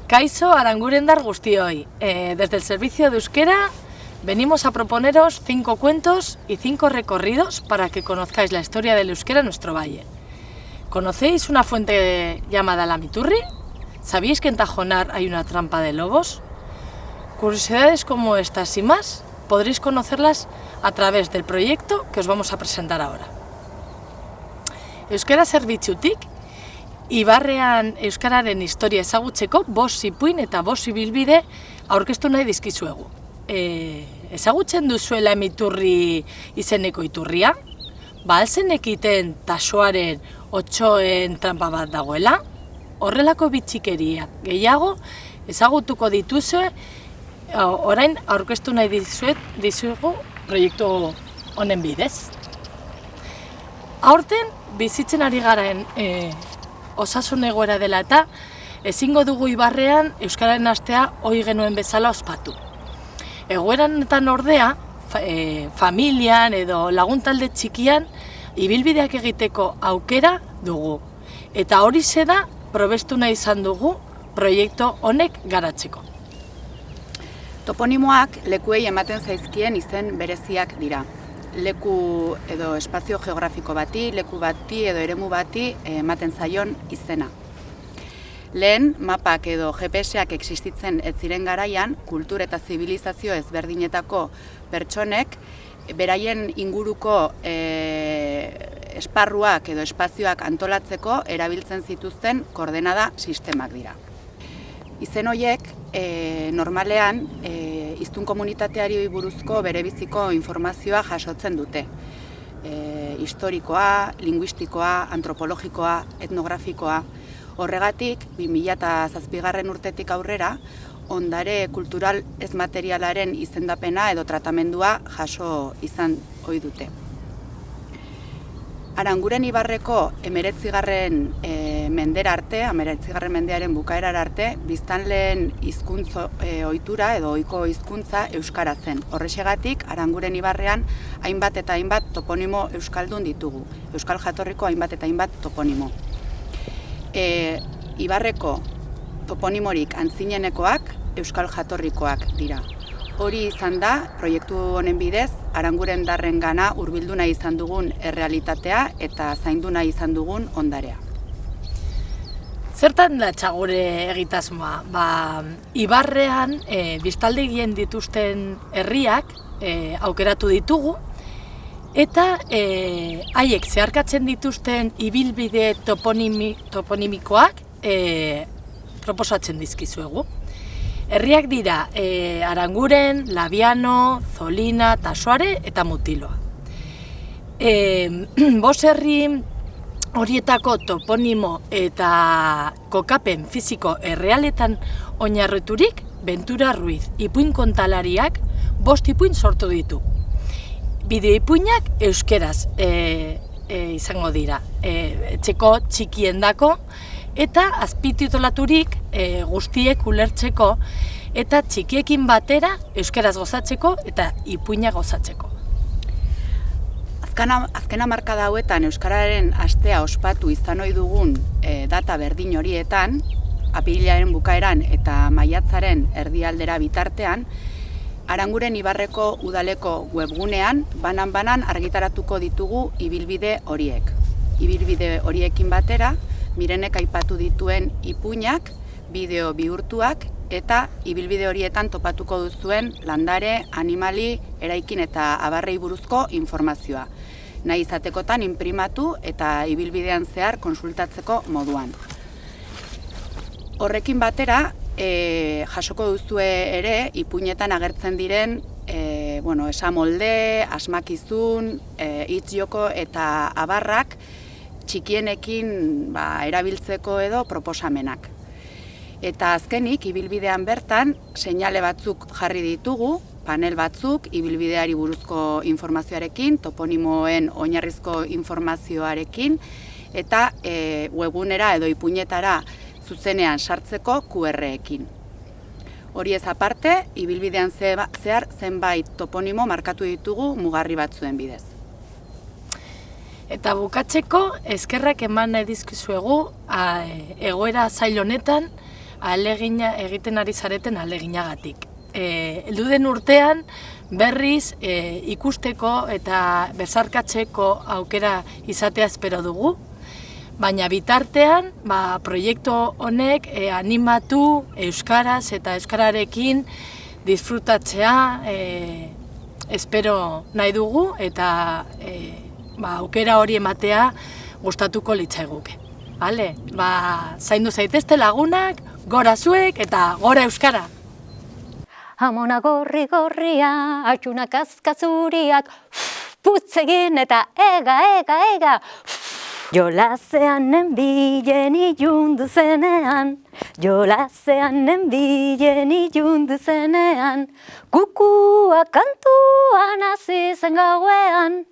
Kaixo Arangurendar guztioi. Desde el Servicio de Euskera venimos a proponeros 5 cuentos y 5 recorridos para que conozcáis la historia del euskera en nuestro valle. ¿Conocéis una fuente llamada la Miturri? ¿Sabéis que en Tajonar hay una trampa de lobos? Curiosidades como estas y más podréis conocerlas a través del proyecto que os vamos a presentar ahora. Euskara Zerbitzutik, Ibarrean euskararen historia ezagutzeko 5 ipuin eta 5 ibilbide aurkeztu nahi dizkizuegu. Ezagutzen duzuela Miturri izeneko iturria? Alzenekiten tasoaren otsoen trampa bat dagoela? Horrelako bitxikeria gehiago ezagutuko dituzue orain aurkeztu nahi dizuegu proiektu honen bidez. Aurten bizitzen ari garen osasun egoera dela eta ezingo dugu Ibarrean euskararen astea ohi genuen bezala ospatu. Egoeran ordea, familian edo laguntalde txikian ibilbideak egiteko aukera dugu. Eta horixe da probestu nahi izan dugu proiektu honek garatzeko. Toponimoak lekuei ematen zaizkien izen bereziak dira. Leku edo espazio geografiko bati, leku bati edo eremu bati ematen zaion izena. Lehen, mapak edo GPS-ak existitzen ez ziren garaian, kultur eta zibilizazio ezberdinetako pertsonek beraien inguruko esparruak edo espazioak antolatzeko erabiltzen zituzten koordenada sistemak dira. Izen horiek normalean hiztun komunitateari buruzko berebiziko informazioa jasotzen dute. Historikoa, linguistikoa, antropologikoa, etnografikoa. Horregatik, 2007 urtetik aurrera, ondare kultural ez materialaren izendapena edo tratamendua jaso izan ohi dute. Aranguren Ibarreko 19. Mendera arte, 19. mendearen bukaerar arte, biztanleen hizkuntza ohitura edo ohiko hizkuntza euskara zen. Horrexegatik, Aranguren Ibarrean hainbat eta hainbat toponimo euskaldun ditugu. Euskal jatorriko hainbat eta hainbat toponimo. Ibarreko toponimorik antzinenekoak euskal jatorrikoak dira. Hori izan da, proiektu honen bidez, Arangurendarrengana hurbildu nahi izan dugun errealitatea eta zaindu nahi izan dugun ondarea. Zertan datza gure egitasmoa? Ibarrean biztaldegien dituzten herriak aukeratu ditugu eta haiek zeharkatzen dituzten ibilbide toponimikoak proposatzen dizkizuegu. Herriak dira Aranguren, Labiano, Zolina, Tasoare eta Mutiloa. 5 herri horietako toponimo eta kokapen fisiko errealetan oinarriturik Ventura Ruiz ipuin kontalariak 5 ipuin sortu ditu. Bideo ipuinak euskeraz izango dira, etxeko txikiendako eta azpititulaturik guztiek ulertzeko eta txikiekin batera euskeraz gozatzeko eta ipuina gozatzeko. Azken hamarkada hauetan euskararen astea ospatu izan ohi dugun data berdin horietan, apirilaren bukaeran eta maiatzaren erdialdera bitartean, Aranguren Ibarreko udaleko webgunean banan-banan argitaratuko ditugu ibilbide horiek. Ibilbide horiekin batera, Mirenek aipatu dituen ipuinak, bideo bihurtuak eta ibilbide horietan topatuko duzuen landare, animali, eraikin eta abarrei buruzko informazioa. Nahi izatekotan inprimatu eta ibilbidean zehar konsultatzeko moduan. Horrekin batera, jasoko duzue ere ipuinetan agertzen diren esamolde, asmakizun, hitz-joko eta abarrak txikienekin erabiltzeko edo proposamenak. Eta azkenik, ibilbidean bertan, seinale batzuk jarri ditugu, panel batzuk, ibilbideari buruzko informazioarekin, toponimoen oinarrizko informazioarekin, eta webgunera edo ipuinetara zuzenean sartzeko QR-ekin. Hori ez aparte, ibilbidean zehar zenbait toponimo markatu ditugu mugarri batzuen bidez. Eta bukatzeko, eskerrak eman nahi dizkizuegu egoera zail honetan ahalegina egiten ari zareten ahaleginagatik. Heldu den urtean berriz ikusteko eta bezarkatzeko aukera izatea espero dugu, baina bitartean proiektu honek animatu euskaraz eta euskararekin disfrutatzea espero nahi dugu eta aukera hori ematea gustatuko litzaiguke. Zaindu zaitezte lagunak, gora zuek eta gora euskara! Amona gorri-gorria, atxunak azkazuriak, putz egin eta ega. Jolasean nenbilen ilundu zenean, kukua kantuan hasi zen gauean.